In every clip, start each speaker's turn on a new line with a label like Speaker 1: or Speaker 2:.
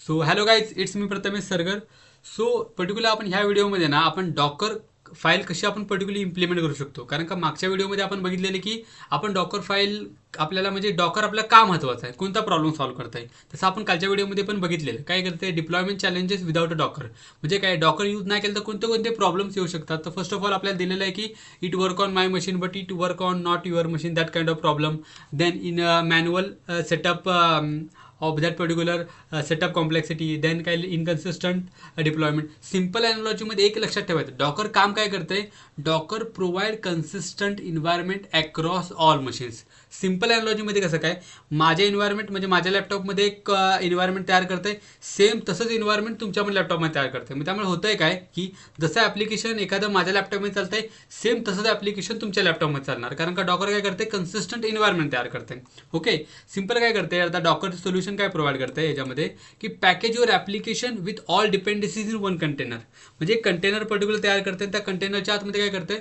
Speaker 1: So hello guys, it's me Prathamesh Sargar. So particular आपण ह्या व्हिडिओमध्ये ना आपण डॉकर फाईल कशी आपण पर्टिक्युलर इम्प्लिमेंट करू शकतो. कारण का मागच्या व्हिडिओमध्ये आपण बघितलेले की आपण डॉकर फाईल आपल्याला म्हणजे डॉकर आपल्याला का महत्त्वाचं आहे, कोणता प्रॉब्लेम सॉल्व्ह करता येईल. तसं आपण कालच्या व्हिडिओमध्ये पण बघितलेलं काय करते deployment challenges without a Docker. म्हणजे काय डॉकर यूज नाही केलं तर कोणते कोणते प्रॉब्लेम्स येऊ शकतात. तर फर्स्ट ऑफ ऑल आपल्याला दिलेलं आहे की it work on my machine but it work on not your machine, that kind of problem. Then in manual setup of that particular setup complexity, then काय inconsistent deployment. सिंपल एनॉलॉजी मध्ये एक लक्षात ठेवायचं, Docker काम काय करते, Docker provide consistent environment across all machines. Simple analogy मध्ये कसं काय, माझ्या इन्व्हायरमेंट म्हणजे माझ्या लॅपटॉपमध्ये एक इन्व्हायरमेंट तयार करते, सेम तसंच इन्व्हायरमेंट तुमच्या पण लॅपटॉपमध्ये तयार करते. मग त्यामुळे होतंय काय की जसं ॲप्लिकेशन एखादं माझ्या लॅपटॉपमध्ये चालतंय, सेम तसंच ॲप्लिकेशन तुमच्या लॅपटॉपमध्ये चालणार. कारण का डॉकर काय करते, कन्सिस्टंट इन्व्हायरमेंट तयार करते. ओके, सिंपल काय करते आता डॉकर सोल्युशन काय प्रोव्हाइड करते याच्यामध्ये की package your application with all dependencies in one container. म्हणजे कंटेनर पर्टिक्युलर तयार करते आणि त्या कंटेनरच्या आतमध्ये काय करते,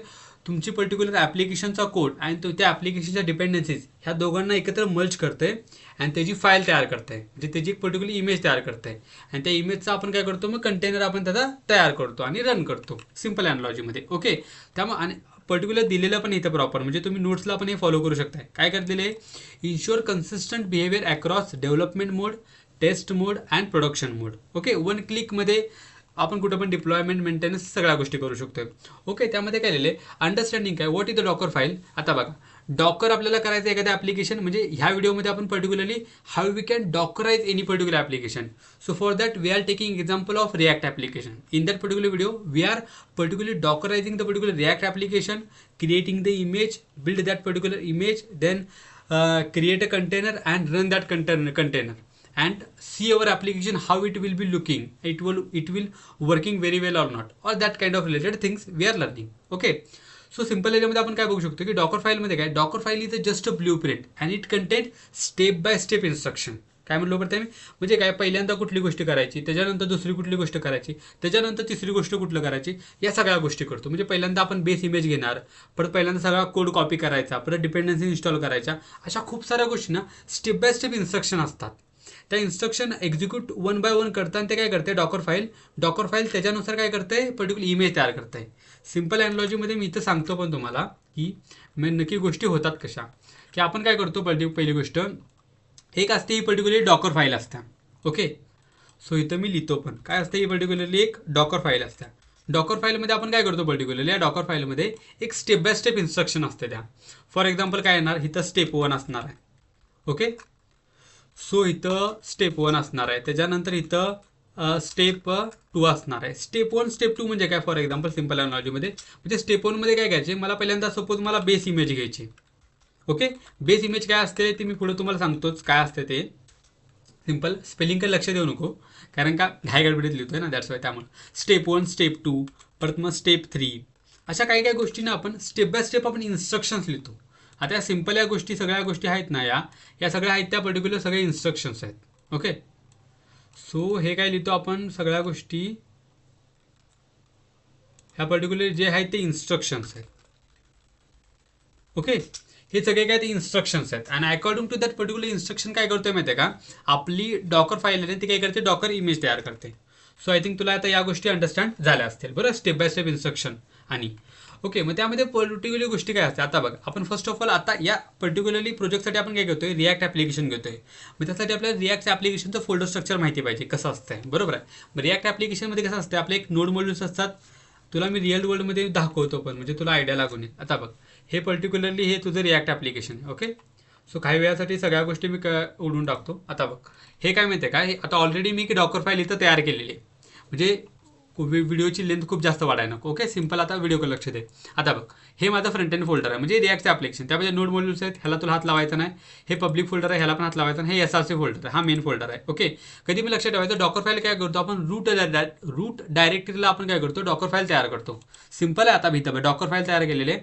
Speaker 1: तुमची पर्टिक्युलर ॲप्लिकेशनचा कोड आणि त्या ॲप्लिकेशनच्या डिपेंडन्सीज ह्या दोघांना एकत्र मर्ज करते आणि त्याची फाईल तयार करते. म्हणजे त्याची एक पर्टिक्युलर इमेज तयार करते आणि त्या इमेजचा आपण काय करतो, मग कंटेनर आपण त्याचा तयार करतो आणि रन करतो सिंपल एनॉलॉजीमध्ये. ओके, त्यामुळे आणि पर्टिक्युलर दिलेलं पण इथं प्रॉपर, म्हणजे तुम्ही नोट्सला पण हे फॉलो करू शकता. काय करलेले, ensure consistent behaviour across development mode, test mode and production mode. Okay, one क्लिकमध्ये आपण कुठं पण डिप्लॉयमेंट मेंटेनन्स सगळ्या गोष्टी करू शकतो. ओके, त्यामध्ये काय लिहिले, अंडरस्टँडिंग काय, what is the Docker file. आता बघा, डॉकर आपल्याला करायचं एखादं ॲप्लिकेशन, म्हणजे ह्या व्हिडिओमध्ये आपण particularly how we can dockerize any particular application. So for that we are taking example of React application. In that particular video we are particularly dockerizing the particular React application, creating the image, build that particular image, then create a container and run that container and see our application how it will be looking, it will working very well or not, or that kind of related things we are learning. Okay, so simple याच्यामध्ये आपण काय बघू शकतो की Docker फाईलमध्ये काय, Docker file is just a blue print and it content step by step instruction. काय म्हणलो पडते मी, म्हणजे काय पहिल्यांदा कुठली गोष्ट करायची, त्याच्यानंतर दुसरी कुठली गोष्ट करायची, त्याच्यानंतर तिसरी गोष्ट कुठलं करायची, या सगळ्या गोष्टी करतो. म्हणजे पहिल्यांदा आपण बेस इमेज घेणार, परत पहिल्यांदा सगळा कोड कॉपी करायचा, परत डिपेंडन्सी इन्स्टॉल करायच्या, अशा खूप साऱ्या गोष्टी ना स्टेप बाय स्टेप इन्स्ट्रक्शन असतात. त्या instruction execute one by one करताना ते काय करते, डॉकर फाईल त्याच्यानुसार काय करते, पर्टिक्युलर इमेज तयार करते. सिंपल एनॉलॉजीमध्ये मी इथं सांगतो पण तुम्हाला की नक्की गोष्टी होतात कशा, की आपण काय करतो, पहिली गोष्ट एक असते ही पर्टिक्युलरली डॉकर फाईल असते. ओके, सो इथं मी लिहितो पण काय असते, ही पर्टिक्युलरली एक डॉकर फाईल असते. डॉकर फाईलमध्ये आपण काय करतो, पर्टिक्युलरली या डॉकर फाईलमध्ये एक स्टेप बाय स्टेप इन्स्ट्रक्शन असते त्या. फॉर एक्झाम्पल काय येणार, इथं स्टेप 1 असणार आहे. ओके, सो इथं स्टेप 1 असणार आहे, त्याच्यानंतर इथं स्टेप 2 असणार आहे. स्टेप 1 स्टेप 2 म्हणजे काय, फॉर एक्झाम्पल सिंपल एनॉलॉजीमध्ये म्हणजे स्टेप 1 मध्ये काय घ्यायचे, मला पहिल्यांदा सपोज मला बेस इमेज घ्यायची. ओके, बेस इमेज काय असते ते मी पुढे तुम्हाला सांगतोच काय असते ते. सिंपल स्पेलिंगकडे लक्ष देऊ नको, कारण का घाय गडबडीत लिहितोय ना, दॅट्स वाय. त्यामुळे स्टेप 1 स्टेप 2 परत मग स्टेप 3 अशा काही काही गोष्टींना आपण स्टेप बाय स्टेप आपण इन्स्ट्रक्शन्स लिहितो. आता या सिंपल या गोष्टी सगळ्या गोष्टी आहेत ना, या सगळ्या आहेत त्या पर्टिक्युलर सगळे इन्स्ट्रक्शन्स आहेत. ओके, सो हे काय लिहितो आपण सगळ्या गोष्टी, ह्या पर्टिक्युलर जे आहेत ते इन्स्ट्रक्शन्स आहेत. ओके, हे सगळे काय ते इन्स्ट्रक्शन्स आहेत आणि according to that particular instruction काय करतोय माहिती आहे का, आपली डॉकर फाईल आहे ती काय करते, डॉकर इमेज तयार करते. सो आय थिंक तुला आता या गोष्टी अंडरस्टँड झाल्या असतील बरं, स्टेप बाय स्टेप इन्स्ट्रक्शन. आणि ओके, मग त्यामध्ये पर्टिक्युलर गोष्टी काय असतात, आता बघ आपण फर्स्ट ऑफ ऑल आता या पर्टिक्युलरली प्रोजेक्टसाठी आपण काय घेतोय, रिॲक्ट ॲप्लिकेशन घेतोय. मग त्यासाठी आपल्याला रिॲक्ट ॲप्लिकेशनचं फोल्डर स्ट्रक्चर माहिती पाहिजे कसं असतं, बरोबर आहे. मग रिॲक्ट ॲप्लिकेशनमध्ये कसं असतं, आपले एक नोड मॉड्यूल्स असतात. तुला मी रिअल वर्ल्डमध्ये दाखवतो पण म्हणजे तुला आयडिया लागून येईल. आता बघ, हे पर्टिक्युलरली हे तुझं रिॲक्ट ॲप्लिकेशन आहे. ओके, सो काही वेळासाठी सगळ्या गोष्टी मी उडून टाकतो. आता बघ, हे काय माहिती आहे का, हे आता ऑलरेडी मी डॉकर फाईल इथं तयार केलेली आहे. म्हणजे व्हिडिओची लेंथ खूप जास्त वाढायला नको. ओके, सिंपल आता व्हिडिओकडे लक्ष दे. आता बघ, हे माझं फ्रंट एंड फोल्डर आहे म्हणजे रिॲक्टचं ॲप्लिकेशन. त्यामध्ये नोड मॉड्यूल्स आहेत, ह्याला तुला हात लावायचा नाही. हे पब्लिक फोल्डर आहे, ह्याला पण हात लावायचा नाही. हे SRC फोल्डर आहे, हा मेन फोल्डर आहे. ओके, कधी मी लक्षात ठेवायचं, डॉकर फाईल काय करतो आपण, रूट डायरेक्टरीला आपण काय करतो, डॉकर फाईल तयार करतो. सिंपल आहे. आता भीतर डॉकर फाईल तयार केलेले,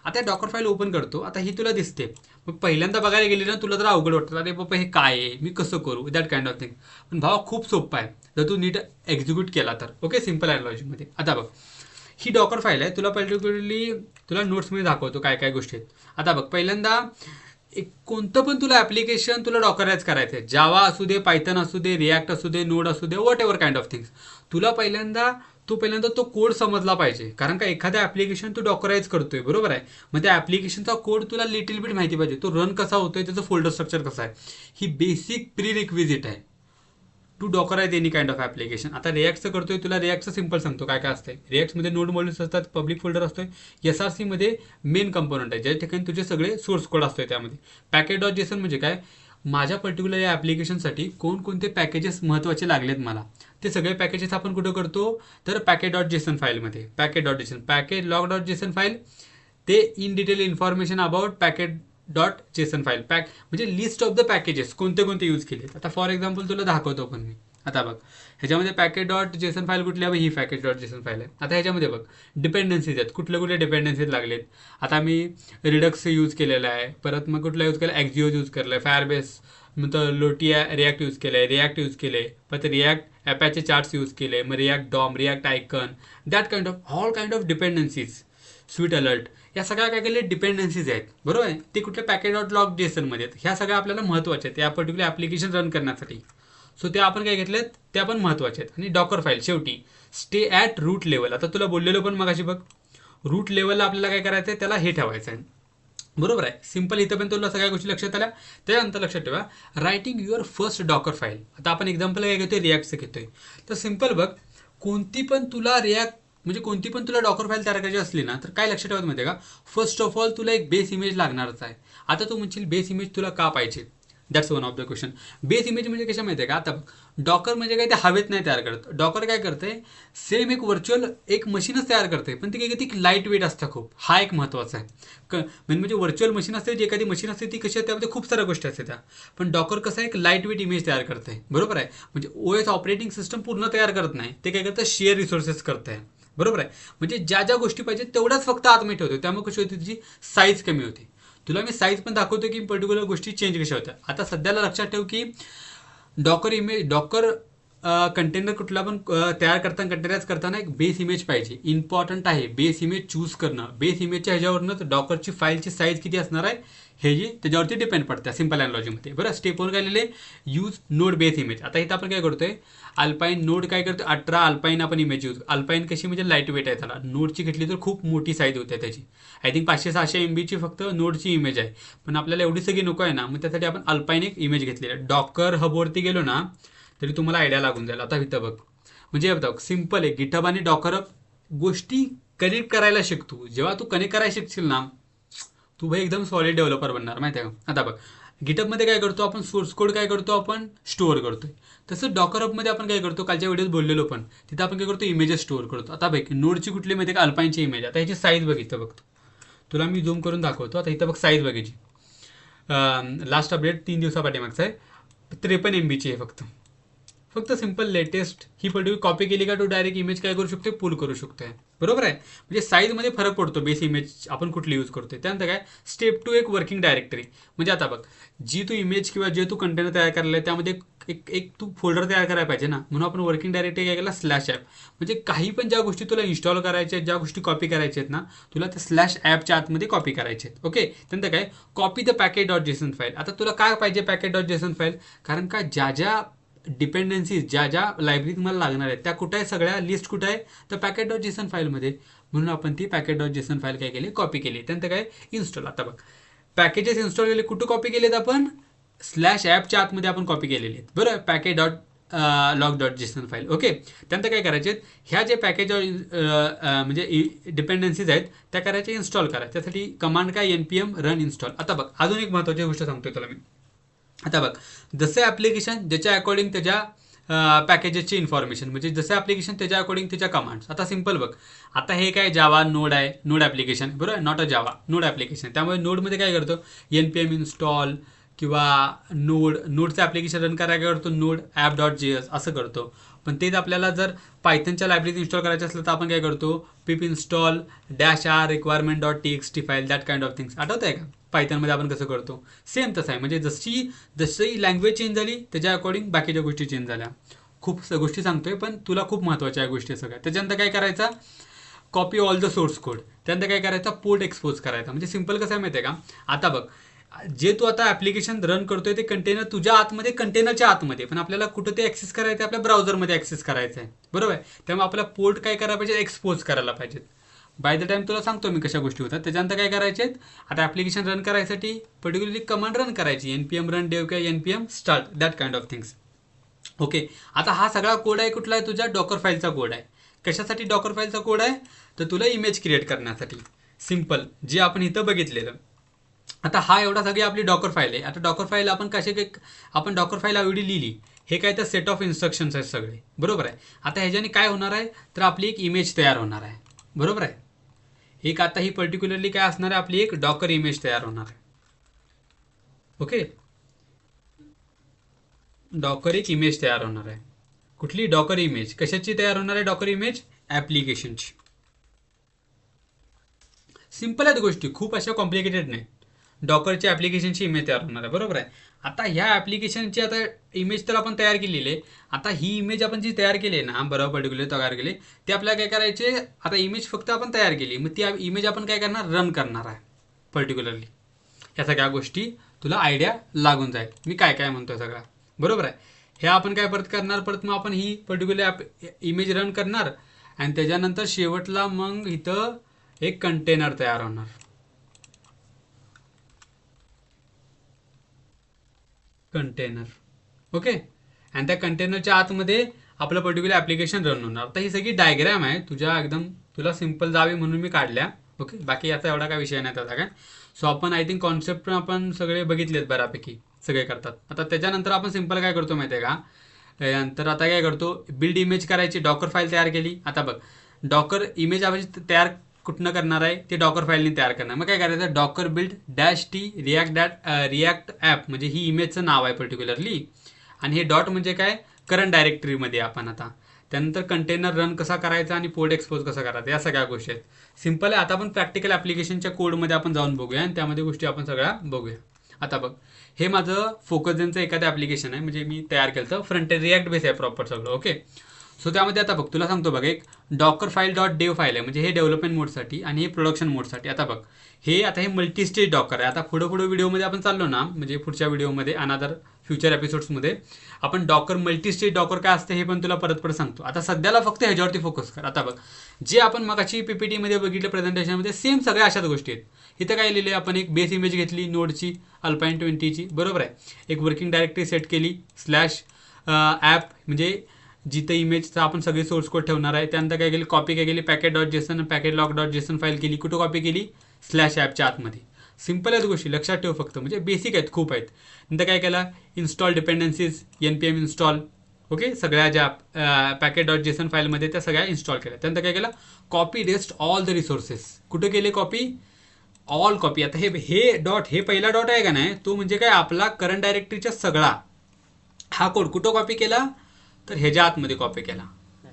Speaker 1: आता डॉकर फाईल ओपन करतो. आता ही तुला दिसते, मग पहिल्यांदा बघायला गेली ना तुला जर अवघड वाटतं, अरे बाबा हे काय आहे, मी कसं करू, दॅट काइंड ऑफ थिंग. पण भावा खूप सोपं आहे जर तू नीट एक्झिक्यूट केला तर. ओके, सिंपल एनॉलॉजीमध्ये. आता बघ, ही डॉकर फाईल आहे, तुला पर्टिक्युलरली तुला नोट्समध्ये दाखवतो काय काय गोष्टी आहेत. आता बघ, पहिल्यांदा एक कोणतं पण तुला ॲप्लिकेशन तुला डॉकराईज करायचं आहे, जावा असू दे, पायथन असू दे, रिॲक्ट असू दे, नोड असू दे, whatever kind of things, तुला पहिल्यांदा तो कोड समजला पाहिजे. कारण का एखादा ॲप्लिकेशन तू डॉकराईज करतोय, बरोबर आहे, मग त्या ॲप्लिकेशनचा कोड तुला लिटिल बिट माहिती पाहिजे, तो रन कसा होतोय, त्याचं फोल्डर स्ट्रक्चर कसं आहे, ही बेसिक प्री रिक्विजिट आहे to dockerize any kind of application. आता रिॲक्टचं करतोय, तुला रिॲक्टचं सिंपल सांगतो काय काय असतंय. रिॲक्टमध्ये नोड मॉड्यूल्स असतात, पब्लिक फोल्डर असतोय, SRC मध्ये मेन कंपोनंट आहे, ज्या ठिकाणी तुझे सगळे सोर्स कोड असतोय. त्यामध्ये पॅकेज डॉट जेसन म्हणजे काय, माझ्या पर्टिक्युलर या ॲप्लिकेशनसाठी कोणकोणते पॅकेजेस महत्त्वाचे लागलेत मला, ते सगळे पॅकेजेस आपण कुठं करतो, तर पॅकेज डॉट जेसन फाईलमध्ये. Package dot JSON, package lock dot JSON file, ते in detail information about package dot JSON file, म्हणजे लिस्ट ऑफ द पॅकेजेस कोणते कोणते यूज केलेत. आता फॉर एक्झाम्पल तुला दाखवतो पण मी. आता बघ ह्याच्यामध्ये पॅकेज डॉट जेसन फाईल कुठली आहे, ही पॅकेज डॉट जेसन फाईल आहे. आता ह्याच्यामध्ये बघ डिपेंडन्सीज आहेत, कुठले डिपेंडन्सीज लागलेत. आता मी रिडक्स यूज केलेला आहे, परत मग कुठला यूज केला, एक्झिओज यूज केला आहे, फायरबेस मग लोटिया रिॲक्ट यूज केलं आहे, रिॲक्ट यूज केले, परत रिॲक्ट ॲपॅचे चार्ट्स यूज केले, मग React DOM, React icon, that kind of all kind of dependencies, sweet alert, या सगळ्या काय केले डिपेंडन्सीज आहेत, बरोबर आहे. ते कुठल्या पॅकेज डॉट लॉग जेसनमध्ये आहेत. ह्या सगळ्या आपल्याला महत्त्वाचे आहेत या पर्टिक्युलर ॲप्लिकेशन रन करण्यासाठी. सो ते आपण काय घेतलेत, त्या पण महत्त्वाचे आहेत. आणि डॉकर फाईल शेवटी स्टे ॲट रूट लेवल. आता तुला बोललेलो पण मगाशी बघ, रूट लेवलला आपल्याला काय करायचं आहे, त्याला हे ठेवायचं आहे, बरोबर आहे. सिंपल इथं पण तुला सगळ्या गोष्टी लक्षात आल्या. त्यानंतर लक्षात ठेवा, writing your first Docker file. आता आपण एक्झाम्पल काय घेतोय, रिॲक्टचं घेतोय. तर सिंपल बघ, कोणती पण तुला डॉकर फाईल तयार करायची असली ना, तर काय लक्षात ठेवायचं माहिती आहे का, फर्स्ट ऑफ ऑल तुला एक बेस इमेज लागणारच आहे. आता तू म्हणशील बेस इमेज तुला का पाहिजे, that's one of the question. Base image म्हणजे कशा माहिती आहे का, आता डॉकर म्हणजे काय, ते हवेत नाही तयार करत. डॉकर काय करते, सेम एक व्हर्च्युअल एक मशीनच तयार करते, पण ती काय करते, लाईट वेट असतं खूप. हा एक महत्त्वाचा आहे. म्हणजे व्हर्च्युअल मशीन असते, जी एखादी मशीन असते ती कशी आहे, त्यामध्ये खूप साऱ्या गोष्टी असतात त्या. पण डॉकर कसं आहे, एक लाईट वेट इमेज तयार करते, बरोबर आहे. म्हणजे OS ऑपरेटिंग सिस्टम पूर्ण तयार करत नाही, ते काय करतं, शेअर रिसोर्सेस करत आहे, बरोबर आहे. म्हणजे ज्या ज्या गोष्टी पाहिजे तेवढ्याच फक्त आतमध्ये ठेवतो, त्यामुळे कशी होती, तुझी साईज कमी होते. तुला मी साईज पण दाखवतो की पर्टिक्युलर गोष्टी चेंज कशा होत्या. आता सध्याला लक्षात ठेव की डॉकर कंटेनर कुठला पण तयार करताना, कंटेनराइज करताना एक बेस इमेज पाहिजे. इम्पॉर्टंट आहे बेस इमेज चूज करणं. बेस इमेजच्या ह्याच्यावरनं डॉकरची फाईलची साईज किती असणार आहे हे जी त्याच्यावरती डिपेंड पडतं सिंपल अॅनालॉजीमध्ये. बरं, स्टेप 1 काय लिहिले, यूज नोड बेस इमेज. आता इथं आपण काय करतोय, अल्पाईन नोड काय करतो, 18 अल्पाईन आपण इमेज यूज. अल्पाईन कशी म्हणजे लाईट वेट आहे, त्याला नोडची घेतली तर खूप मोठी साईज होते त्याची. आय थिंक 500-600 MB फक्त नोडची इमेज आहे, पण आपल्याला एवढी सगळी नको आहे ना, मग त्यासाठी आपण अल्पाईन एक इमेज घेतलेली आहे. डॉकर हबवरती गेलो ना तरी तुम्हाला आयडिया लागून जाईल. आता इथं बघ, म्हणजे बघ सिंपल आहे, गिटहब आणि डॉकर गोष्टी कनेक्ट करायला शिकतो. जेव्हा तू कनेक्ट करायला शिकशील ना, तू भाई एकदम सॉलिड डेव्हलपर बनणार, माहिती आहे का. आता बघ, गिटहबमध्ये काय करतो आपण, सोर्स कोड काय करतो आपण स्टोअर करतोय. तसं डॉकर हबमध्ये आपण काय करतो, कालच्या व्हिडिओत बोललेलो पण, तिथं आपण काय करतो, इमेजेस स्टोअर करतो. आता बघ, नोडची कुठली माहिती का, अल्पाईनची इमेज. आता ह्याची साईज बघितलं बघतो, तुला मी झूम करून दाखवतो. आता इथं बघ साईज बघायची, लास्ट अपडेट 3 दिवसापाठीमागचा आहे, 53 MB आहे फक्त सिंपल लेटेस्ट. ही पर्टिक्युलर कॉपी केली का, तो डायरेक्ट इमेज काय करू शकतो, पुल करू शकतो, बरोबर आहे. म्हणजे साईजमध्ये फरक पडतो बेस इमेज आपण कुठली यूज करतोय. त्यानंतर काय, स्टेप 2 एक वर्किंग डायरेक्टरी. म्हणजे आता बघ, जी तू इमेज किंवा जे तू कंटेनर तयार करायला आहे त्यामध्ये एक तू फोल्डर तयार करायला पाहिजे ना, म्हणून आपण वर्किंग डायरेक्टरी काय केला, /ॲप. म्हणजे काही पण ज्या गोष्टी तुला इन्स्टॉल करायच्या आहेत, ज्या गोष्टी कॉपी करायच्या आहेत ना, तुला त्या /ॲपच्या आतमध्ये कॉपी करायचे आहेत. ओके, त्यानंतर काय, copy the package dot JSON file. आता तुला काय पाहिजे पॅकेज डॉट जेसन फाईल, कारण का ज्या डिपेंडन्सीज ज्या लायब्ररी तुम्हाला लागणार आहेत त्या कुठे आहे, सगळ्या लिस्ट कुठे आहे, तर पॅकेट डॉट जेसन फाईलमध्ये. म्हणून आपण ती पॅकेट डॉट जेसन फाईल काय केली, कॉपी केली. त्यानंतर काय, इन्स्टॉल. आता बघ, पॅकेजेस इन्स्टॉल केले, कुठं कॉपी केलेत आपण, /ॲपच्या आतमध्ये आपण कॉपी केलेले आहेत, बरं, package dot log dot JSON file. Okay, त्यानंतर काय करायचे, ह्या जे पॅकेज म्हणजे डिपेंडन्सीज आहेत त्या करायच्या, इन्स्टॉल करायच्या. त्यासाठी कमांड काय, npm run install. आता बघ, अजून एक महत्त्वाची गोष्ट सांगतोय तुला मी. आता बघ, जसं ॲप्लिकेशन ज्याच्या अकॉर्डिंग त्याच्या पॅकेजेसची इन्फॉर्मेशन, म्हणजे जसं ॲप्लिकेशन त्याच्या अकॉर्डिंग त्याच्या कमांड्स. आता सिंपल बघ, आता हे काय जावा नोड आहे, नोड ॲप्लिकेशन, बरोबर, not a Java, node application. त्यामुळे नोडमध्ये काय करतो, npm इन्स्टॉल किंवा नोडचं ॲप्लिकेशन रन करायला काय करतो, नोड ॲप.js असं करतो. पण तेच आपल्याला जर पायथनच्या लायब्ररीत इन्स्टॉल करायचं असलं तर आपण काय करतो, पिप install -r requirement.txt file, that kind of things. आठवत आहे का, पायथनमध्ये आपण कसं करतो, सेम तसं आहे. म्हणजे जशी लँग्वेज चेंज झाली त्याच्या अकॉर्डिंग बाकीच्या गोष्टी चेंज झाल्या. खूप गोष्टी सांगतोय पण तुला खूप महत्त्वाच्या या गोष्टी सगळ्या. त्याच्यानंतर काय करायचा, copy all the source code. त्यानंतर काय करायचा, पोर्ट एक्सपोज करायचा. म्हणजे सिंपल कसं आहे माहिती आहे का, आता बघ, जे तू आता ऍप्लिकेशन रन करतोय ते कंटेनर तुझ्या आतमध्ये, कंटेनरच्या आतमध्ये, पण आपल्याला कुठं ते ऍक्सेस करायचं आहे, आपल्या ब्राउझरमध्ये ऍक्सेस करायचं आहे, बरोबर आहे. त्यामुळे आपला पोर्ट काय करायला पाहिजे, एक्सपोज करायला पाहिजेत. बाय द टाइम तुला सांगतो मी कशा गोष्टी होतात. त्याच्यानंतर काय करायचे, आता ऍप्लिकेशन रन करायसाठी पर्टिक्युलरली कमांड रन करायची, npm run dev किंवा npm start, that kind of things. Okay, आता हा सगळा कोड आहे कुठला आहे, तुझ्या डॉकर फाईलचा कोड आहे. कशासाठी डॉकर फाईलचा कोड आहे, तर तुला इमेज क्रिएट करण्यासाठी. सिम्पल, जे आपण इथं बघितलेलं. आता हा एवढा सगळी आपली डॉकर फाईल आहे. आता डॉकर फाईल आपण आपण डॉकर फाईल एवढी लिहिली, हे काय तर सेट ऑफ इन्स्ट्रक्शन्स आहेत सगळे, बरोबर आहे. आता ह्याच्याने काय होणार आहे, तर आपली एक इमेज तयार होणार आहे, बरोबर आहे. एक आता ही पर्टिक्युलरली काय असणार आहे, आपली एक डॉकर इमेज तयार होणार आहे. ओके, डॉकर एक इमेज तयार होणार आहे. कुठली डॉकर इमेज, कशाची तयार होणार आहे डॉकर इमेज, ऍप्लिकेशनची. सिंपल आहेत गोष्टी, खूप अशा कॉम्प्लिकेटेड नाही. डॉकरच्या ऍप्लिकेशनची इमेज तयार होणार आहे, बरोबर आहे. आता ह्या ऍप्लिकेशनची आता इमेज तर आपण तयार केलेली आहे. आता ही इमेज आपण जी तयार केली आहे ना, बरोबर, पर्टिक्युलर तयार केली, ते आपल्याला काय करायचे, आता इमेज फक्त आपण तयार केली, मग ती इमेज आपण काय करणार, रन करणार आहे पर्टिक्युलरली. ह्या सगळ्या गोष्टी तुला आयडिया लागून जाईल मी काय काय म्हणतोय सगळा, बरोबर आहे. हे आपण काय परत करणार, परत मग आपण ही पर्टिक्युलर इमेज रन करणार आणि त्याच्यानंतर शेवटला मग इथं एक कंटेनर तयार होणार. Container, okay. आणि त्या कंटेनरच्या आतमध्ये आपलं पर्टिक्युलर ऍप्लिकेशन रन होणार. तर ही सगळी डायग्राम आहे तुझ्या, एकदम तुला सिंपल जावी म्हणून मी काढल्या. ओके, बाकी याचा एवढा काय विषय नाही त्याचा काय. सो आपण आय थिंक कॉन्सेप्ट आपण सगळे बघितलेत बऱ्यापैकी, सगळे करतात. आता त्याच्यानंतर आपण सिंपल काय करतो माहिती आहे का, त्यानंतर आता काय करतो, बिल्ड इमेज करायची, डॉकर फाईल तयार केली. आता बघ, डॉकर इमेज आपण तयार कुठनं करणार आहे, ते डॉकर फाईलने तयार करणार. मग काय करायचं, Docker build -t react app, म्हणजे ही इमेजचं नाव आहे पर्टिक्युलरली. आणि हे डॉट म्हणजे काय, करंट डायरेक्टरीमध्ये आपण आता. त्यानंतर कंटेनर रन कसा करायचा आणि पोर्ट एक्सपोज कसा करायचा, या सगळ्या गोष्टी आहेत. सिंपल आहे. आता आपण प्रॅक्टिकल ॲप्लिकेशनच्या कोडमध्ये आपण जाऊन बघूया आणि त्यामध्ये गोष्टी आपण सगळ्या बघूया. आता बघ, हे माझं फोकसजेनचं एखादं ॲप्लिकेशन आहे, म्हणजे मी तयार केलं तर फ्रंट एंड रिॲक्ट बेस आहे प्रॉपर सगळं. ओके, सो त्यामध्ये आता बघ तुला सांगतो बघ, एक डॉकर फाईल .dev फाईल आहे, म्हणजे हे डेव्हलपमेंट मोडसाठी आणि हे प्रोडक्शन मोडसाठी. आता बघ, हे मल्टी स्टेज डॉकर आहे. आता पुढे व्हिडिओमध्ये आपण चाललो ना, म्हणजे पुढच्या व्हिडिओमध्ये अनादर फ्युचर एपिसोड्समध्ये आपण डॉकर मल्टी स्टेज डॉकर काय असते हे पण तुला परत सांगतो. आता सध्याला फक्त ह्याच्यावरती फोकस कर. आता बघ, जे आपण मगाची पीपीटीमध्ये बघितलं प्रेझेंटेशनमध्ये, सेम सगळ्या अशाच गोष्टी आहेत. इथं काय लिहिले, आपण एक बेस इमेज घेतली नोडची अल्पाईन 20ची, बरोबर आहे. एक वर्किंग डायरेक्टरी सेट केली /ॲप, म्हणजे जिथं इमेजचा आपण सगळे सोर्स कोड ठेवणार आहे. त्यानंतर काय केली, कॉपी काय केली, पॅकेट.जेसन पॅकेट लॉग.जेसन फाईल केली. कुठं कॉपी केली, /ॲपच्या आतमध्ये. सिंपल आहेत गोष्टी, लक्षात ठेव फक्त, म्हणजे बेसिक आहेत, खूप आहेत. नंतर काय केलं, इन्स्टॉल डिपेंडन्सीज npm इन्स्टॉल. ओके, सगळ्या ज्या पॅकेट.जेसन फाईलमध्ये त्या सगळ्या इन्स्टॉल केल्या. त्यानंतर काय केलं, copy rest all the resources. कुठं केले कॉपी, ऑल कॉपी. आता हे पहिला डॉट आहे का नाही, तो म्हणजे काय, आपला करंट डायरेक्टरीचा सगळा हा कोड कुठं कॉपी केला, तर ह्याच्या आतमध्ये कॉपी केला,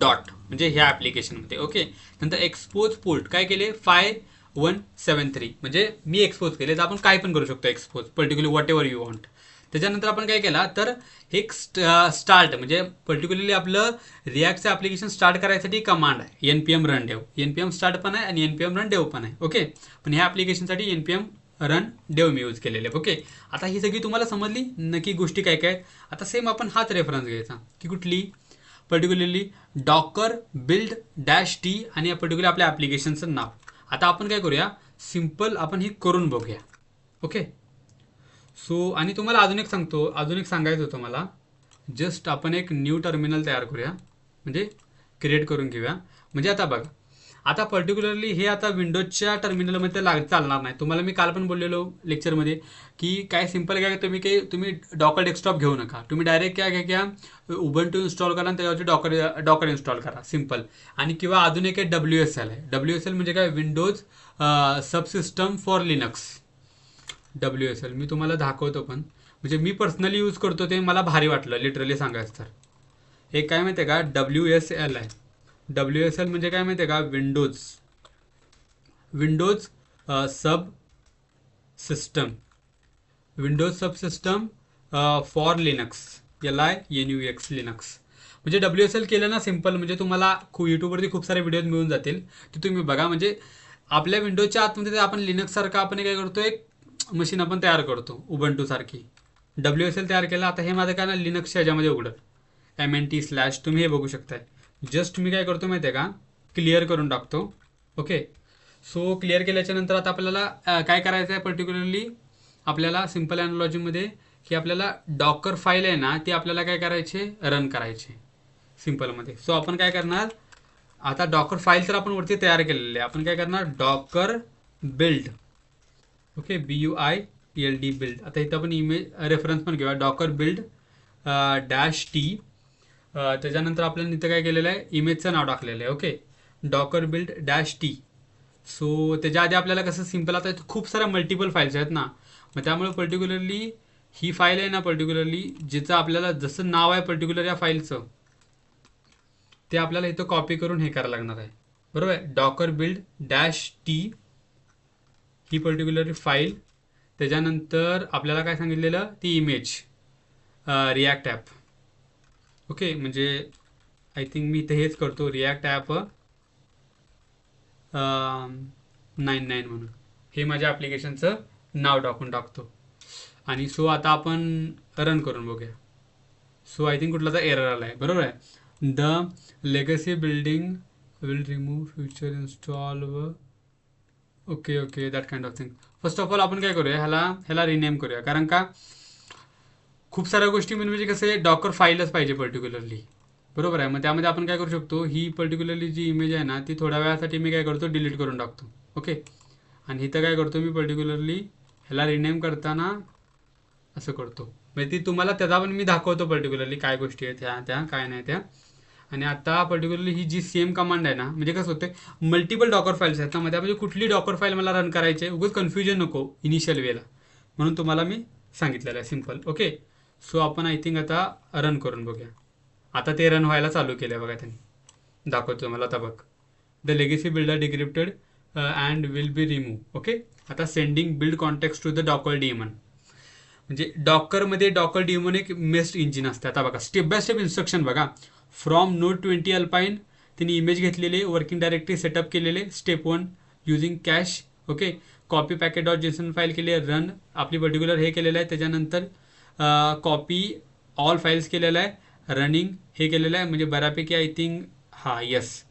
Speaker 1: डॉट म्हणजे ह्या ॲप्लिकेशनमध्ये. ओके, नंतर एक्सपोज पोर्ट काय केले, 5173, म्हणजे मी एक्सपोज केले. तर आपण काय पण करू शकतो expose, particular what ever you want. त्याच्यानंतर आपण काय केला, तर एक स्टार्ट, म्हणजे पर्टिक्युलरली आपलं रिॲक्टचं ॲप्लिकेशन स्टार्ट करायसाठी कमांड आहे npm run dev. npm start पण आहे आणि npm run dev पण आहे. ओके, पण ह्या ॲप्लिकेशनसाठी npm रन dev मी यूज केलेले. ओके, आता ही सगळी तुम्हाला समजली नक्की गोष्टी काय काय. आता सेम आपण हाच रेफरन्स घ्यायचा की कुठली, पर्टिक्युलरली डॉकर बिल्ड -t आणि पर्टिक्युलर आपल्या ॲप्लिकेशनचं नाव. आता आपण काय करूया, सिम्पल आपण ही करून बघूया. ओके, सो आणि तुम्हाला अजून एक सांगायचं होतं मला, जस्ट आपण एक न्यू टर्मिनल तयार करूया, म्हणजे क्रिएट करून घेऊया. म्हणजे आता बघा, आता पर्टिक्युलरली हे आता विंडोजच्या टर्मिनलमध्ये चालणार नाही. तुम्हाला मी काल पण बोललेलो लेक्चरमध्ये की काय सिंपल काय, तुम्ही डॉकर डेस्कटॉप घेऊ नका. तुम्ही डायरेक्ट काय घ्या, उबंटू इन्स्टॉल करा आणि त्याच्यावरती डॉकर इन्स्टॉल करा, सिंपल. आणि किंवा अजून एक WSL आहे. WSL म्हणजे काय, Windows subsystem for Linux. WSL मी तुम्हाला दाखवतो पण, म्हणजे मी पर्सनली यूज करतो, ते मला भारी वाटलं लिटरली सांगायचं तर. एक काय माहिती आहे का, WSL आहे. WSL म्हणजे काय माहिती आहे का, Windows sub system for Linux, LINUX Linux. म्हणजे WSL केलं ना सिंपल, म्हणजे तुम्हाला यूट्यूबवरती खूप सारे व्हिडिओज मिळून जातील, ते तुम्ही बघा. म्हणजे आपल्या विंडोजच्या आतमध्ये आपण लिनक्स सारखा आपण काय करतो, एक मशीन आपण तयार करतो उबंटू सारखी. WSL तयार केला. आता हे माझं काय ना लिनक्सच्या ह्याच्यामध्ये उघडत MNT/ तुम्ही हे बघू शकताय. जस्ट मी काय करतो माहिती आहे का, क्लिअर करून टाकतो. ओके, सो क्लिअर केल्याच्या नंतर आता आपल्याला काय करायचं आहे पर्टिक्युलरली, आपल्याला सिम्पल ॲनालॉजीमध्ये की आपल्याला डॉकर फाईल आहे ना ती आपल्याला काय करायचे, रन करायचे सिम्पलमध्ये. सो आपण काय करणार, आता डॉकर फाईल तर आपण वरती तयार केलेली आहे. आपण काय करणार, Docker build, okay, BUILD build. आता इथं आपण इमेज रेफरन्स पण घेऊया, डॉकर बिल्ड -T. त्याच्यानंतर आपल्याला इथं काय केलेलं आहे, इमेजचं नाव टाकलेलं आहे. Okay, Docker build -T. So त्याच्या आधी आपल्याला कसं सिम्पल, आता खूप साऱ्या मल्टिपल फाईल्स आहेत ना, मग त्यामुळे पर्टिक्युलरली ही फाईल आहे ना, पर्टिक्युलरली जिचं आपल्याला जसं नाव आहे पर्टिक्युलर या फाईलचं ते आपल्याला इथं कॉपी करून हे करायला लागणार आहे. बरोबर आहे, डॉकर बिल्ड -T ही पर्टिक्युलर फाईल. त्याच्यानंतर आपल्याला काय सांगितलेलं, ती इमेज रिॲक्ट ॲप. ओके, म्हणजे आय थिंक मी इथं हेच करतो, रिॲक्ट ॲप 99 म्हणून हे माझ्या ॲप्लिकेशनचं नाव टाकून टाकतो. आणि सो आता आपण रन करून बघूया. सो आय थिंक कुठला तर एरर आला आहे. बरोबर आहे, the legacy building will remove future install okay that kind of thing. First of all आपण काय करूया, ह्याला रिनेम करूया. कारण का खूप साऱ्या गोष्टी म्हणजे कसं आहे, डॉकर फाईलच पाहिजे पर्टिक्युलरली. बरोबर आहे, मग त्यामध्ये आपण काय करू शकतो, ही पर्टिक्युलरली जी इमेज आहे ना ती थोड्या वेळासाठी मी काय करतो, डिलीट करून टाकतो. ओके, आणि इथं काय करतो मी पर्टिक्युलरली ह्याला रिनेम करताना असं करतो. म्हणजे ती तुम्हाला त्याचा पण मी दाखवतो पर्टिक्युलरली काय गोष्टी आहेत त्या काय नाही त्या. आणि आता पर्टिक्युलरली ही जी सेम कमांड आहे ना, म्हणजे कसं होतं मल्टिपल डॉकर फाईल्स आहेत ना, मध्ये म्हणजे कुठली डॉकर फाईल मला रन करायची आहे, उगाच कन्फ्युजन नको इनिशियल वेला, म्हणून तुम्हाला मी सांगितलेलं आहे सिम्पल. ओके, सो आपण आय थिंक आता रन करून बघूया. आता ते रन व्हायला चालू केलं आहे बघा, त्यांनी दाखवतो मला. आता बघ, the legacy builder deprecated and will be remove. Okay, आता sending build context to the Docker daemon. म्हणजे डॉकरमध्ये डॉकर डेमन एक मेस्ट इंजिन असते. आता बघा स्टेप बाय स्टेप इन्स्ट्रक्शन बघा. फ्रॉम नोड 20 अल्पाईन त्यांनी इमेज घेतलेले, वर्किंग डायरेक्टरी सेटअप केलेले, step 1 using cash. Okay, copy packet .json file केली आहे, रन आपली पर्टिक्युलर हे केलेलं आहे. त्याच्यानंतर कॉपी ऑल फाईल्स केलेलं आहे, रनिंग हे केलेलं आहे. म्हणजे बऱ्यापैकी आय थिंक येस,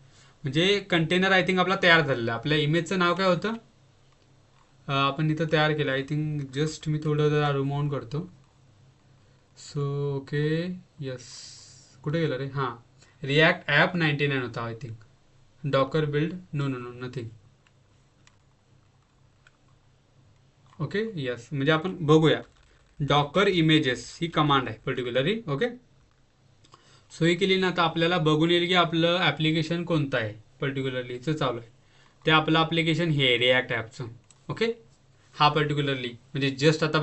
Speaker 1: म्हणजे कंटेनर आय थिंक आपला तयार झालेला आहे. आपल्या इमेजचं नाव काय होतं, आपण इथं तयार केलं आय थिंक. जस्ट मी थोडं जरा रिमाउंड करतो. सो ओके यस, कुठे गेलं रे, रिॲक्ट ॲप 99 होता I think. Docker build no nothing. Okay yes, म्हणजे आपण बघूया, डॉकर इमेजेस ही कमांड आहे पर्टिक्युलरली. ओके, सो ही केली ना, आता आपल्याला बघून येईल की आपलं ॲप्लिकेशन कोणतं आहे पर्टिक्युलरलीचं चालू आहे. ते आपलं ॲप्लिकेशन हे रिॲक्ट ॲपचं. ओके, हा पर्टिक्युलरली म्हणजे जस्ट आता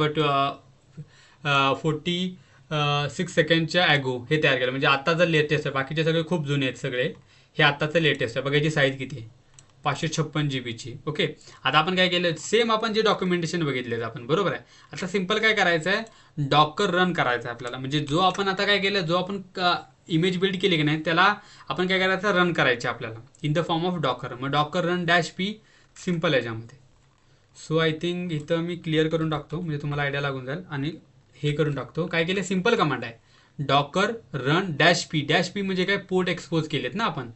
Speaker 1: 46 सेकंडच्या ॲगो हे तयार केलं. म्हणजे आत्ताचं लेटेस्ट आहे, बाकीचे सगळे खूप जुने आहेत सगळे, हे आत्ताचं लेटेस्ट आहे. बघायची साईज किती आहे, 556 GB. ओके, आता आपण काय केलं, सेम आपण जे डॉक्युमेंटेशन बघितले आपण, बरोबर आहे. आता सिम्पल काय करायचं आहे, डॉकर रन करायचं आहे आपल्याला. म्हणजे जो आपण आता काय केलं, जो आपण इमेज बिल्ड केली की नाही त्याला आपण काय करायचं, रन करायचे आपल्याला in the form of Docker. मग डॉकर रन -p सिम्पल याच्यामध्ये. सो आय थिंक इथं मी क्लिअर करून टाकतो, म्हणजे तुम्हाला आयडिया लागून जाईल. आणि हे करून टाकतो, काय केलं, सिम्पल कमांड आहे, डॉकर रन -p म्हणजे काय, पोर्ट एक्सपोज केलेत ना आपण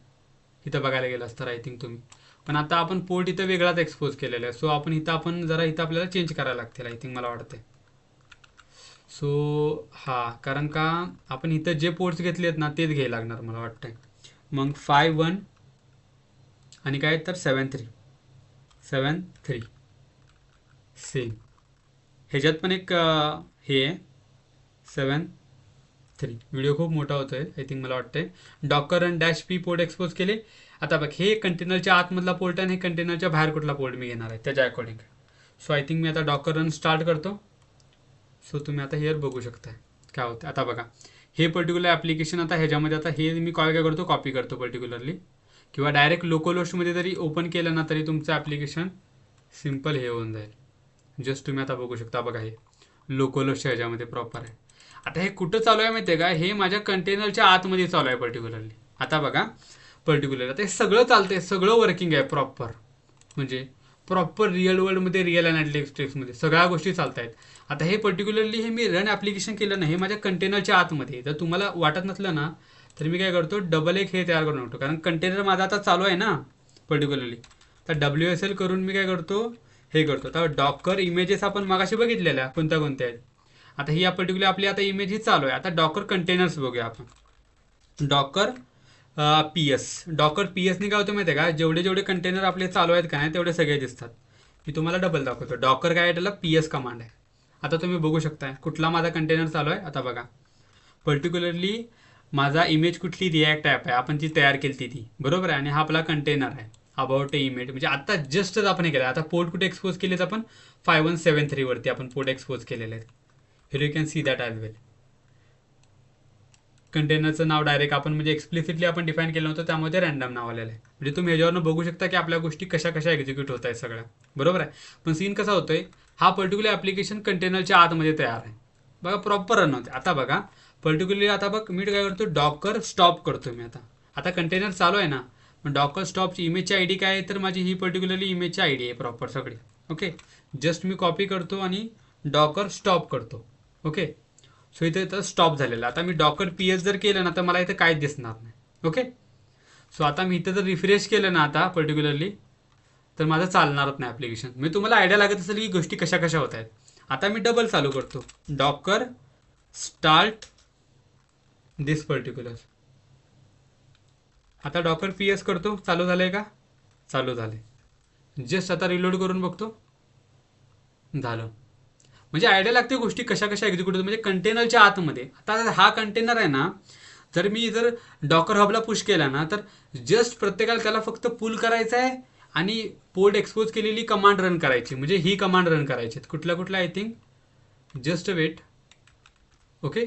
Speaker 1: इथं बघायला गेलं असतं आय थिंक तुम्ही. पण आता आपण पोर्ट इथं वेगळाच एक्सपोज केलेला आहे. सो आपण इथं जरा आपल्याला चेंज करायला लागतील आय थिंक, मला वाटतं. सो कारण का आपण इथं जे पोर्ट्स घेतले आहेत ना तेच घ्यायला लागणार मला वाटतंय. मग 5.1 आणि काय तर 7.3 सेम. ह्याच्यात पण एक हे आहे 7.3. व्हिडिओ खूप मोठा होतो आहे आय थिंक, मला वाटतंय. Docker run -p port expose केले. आता बघ, हे कंटेनरच्या आतमधला पोर्ट आहे आणि हे कंटेनरच्या बाहेर कुठला पोर्ट मी घेणार आहे त्याच्या अकॉर्डिंग. सो आय थिंक मी आता डॉकर रन स्टार्ट करतो. सो तुम्ही आता हेअर बघू शकता काय होतं. आता बघा, हे पर्टिक्युलर ॲप्लिकेशन आता ह्याच्यामध्ये, आता हे मी काय करतो, कॉपी करतो पर्टिक्युलरली, किंवा डायरेक्ट लोकलोस्टमध्ये जरी ओपन केलं ना तरी तुमचं ॲप्लिकेशन सिम्पल हे होऊन जाईल. जस्ट तुम्ही आता बघू शकता, बघा हे लोकलोस्टच्या ह्याच्यामध्ये प्रॉपर आहे. आता हे कुठं चालू आहे माहिती आहे का, हे माझ्या कंटेनरच्या आतमध्ये चालू आहे पर्टिक्युलरली. आता बघा पर्टिक्युलर आता हे सगळं चालतंय, सगळं वर्किंग आहे प्रॉपर. म्हणजे प्रॉपर रिअल वर्ल्डमध्ये रिअल ॲनालिटिक्समध्ये सगळ्या गोष्टी चालत आहेत. आता हे पर्टिक्युलरली हे मी रन ॲप्लिकेशन केलं ना, हे माझ्या कंटेनरच्या आतमध्ये. जर तुम्हाला वाटत नसलं ना तर मी काय करतो, डबल एक हे तयार करून टाकतो, कारण कंटेनर माझा आता चालू आहे ना पर्टिक्युलरली. तर WSL करून मी काय करतो, हे करतो. तर डॉकर इमेजेस आपण मागाशी बघितलेल्या कोणत्या कोणत्या आहेत. आता ही या पर्टिक्युलर आपली आता इमेज ही चालू आहे. आता डॉकर कंटेनर्स बघूया आपण. डॉकर डॉकर PSने काय होतं माहिती आहे का, जेवढे जेवढे कंटेनर आपले चालू आहेत का नाही तेवढे सगळे दिसतात. मी तुम्हाला डबल दाखवतो. डॉकर काय आहे, त्याला PS कमांड आहे. आता तुम्ही बघू शकता कुठला माझा कंटेनर चालू आहे. आता बघा पर्टिक्युलरली माझा इमेज कुठली रिॲक्ट ॲप आहे, आपण ती तयार केली ती, बरोबर आहे. आणि हा आपला कंटेनर आहे अबाउट ए इमेज. म्हणजे आता जस्टच आपण हे केलं. आता पोर्ट कुठे एक्सपोज केलेत आपण, 5173 वरती आपण पोर्ट एक्सपोज केलेले आहेत. Here you can see that as well. कंटेनरचं नाव डायरेक्ट आपण म्हणजे एक्सप्लिसिटली आपण डिफाईन केलं होतं, त्यामध्ये रँडम नाव आलेलं आहे. म्हणजे तुम्ही ह्याच्यावरनं बघू शकता की आपल्या गोष्टी कशा कशा एक्झिक्यूट होत आहेत सगळ्या, बरोबर आहे. पण सीन कसा होतोय, हा पर्टिक्युलर ॲप्लिकेशन कंटेनरच्या आतमध्ये तयार आहे बघा, प्रॉपर रन होते. आता बघा पर्टिक्युलरली आता बघ मी काय करतो, डॉकर स्टॉप करतो मी. आता कंटेनर चालू आहे ना, पण डॉकर स्टॉपची इमेजची ID काय आहे, तर माझी ही पर्टिक्युलरली इमेजची ID आहे प्रॉपर सगळी. ओके, जस्ट मी कॉपी करतो आणि डॉकर स्टॉप करतो. ओके, सो इथे तर स्टॉप झालेलं. आता मी डॉकर PS जर केलं ना तर मला इथे काहीच दिसणार नाही. ओके, सो आता मी इथं जर रिफ्रेश केलं ना आता पर्टिक्युलरली, तर माझं चालणारच नाही ॲप्लिकेशन. मी तुम्हाला आयडिया लागत असेल की गोष्टी कशा कशा होत आहेत. आता मी डबल चालू करतो, डॉकर स्टार्ट दिस पर्टिक्युलर. आता डॉकर PS करतो, चालू झालंय का, चालू झाले. जस्ट आता रिलोड करून बघतो, झालं. म्हणजे आयडिया लागते गोष्टी कशा कशा एक्झिक्यूट होतात म्हणजे कंटेनरच्या आतमध्ये. आता हा कंटेनर आहे ना, जर मी जर डॉकर हबला पुश केला ना, तर जस्ट प्रत्येकाला त्याला फक्त पुल करायचं आहे आणि पोर्ट एक्सपोज केलेली कमांड रन करायची. म्हणजे ही कमांड रन करायची. कुठल्या कुठल्या I think, just wait. Okay,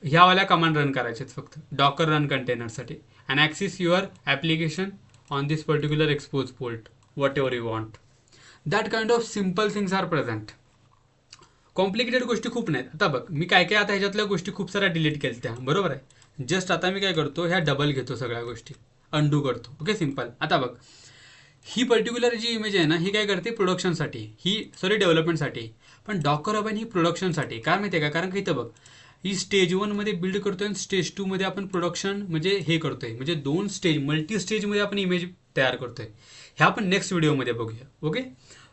Speaker 1: ह्यावाल्या कमांड रन करायचे फक्त डॉकर रन कंटेनरसाठी. And access your application on this particular expose port whatever you want. That kind of simple things are present. Complicated गोष्टी खूप नाहीत. आता बघ मी काय काय आता ह्याच्यातल्या गोष्टी खूप साऱ्या डिलीट केल्या, बरोबर आहे. जस्ट आता मी काय करतो, ह्या डबल घेतो सगळ्या गोष्टी, अंडू करतो. Okay, simple. आता बघ ही पर्टिक्युलर जी इमेज आहे ना, ही काय करते प्रोडक्शनसाठी, डेव्हलपमेंटसाठी. पण डॉकर हब ही प्रोडक्शनसाठी. काय माहिती आहे का, कारण की इथं बघ ही स्टेज 1 मध्ये बिल्ड करतोय आणि स्टेज 2 मध्ये आपण प्रोडक्शन म्हणजे हे करतोय. म्हणजे 2 स्टेज मल्टी स्टेजमध्ये आपण इमेज तयार करतोय. ह्या आपण नेक्स्ट व्हिडिओमध्ये बघूया. ओके,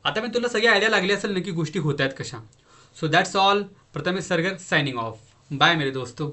Speaker 1: आता मी तुला सगळी आयडिया लागली असेल ना की गोष्टी होत आहेत कशा. So that's all. Prathamesh Sargar signing off. Bye मेरे दोस्तों.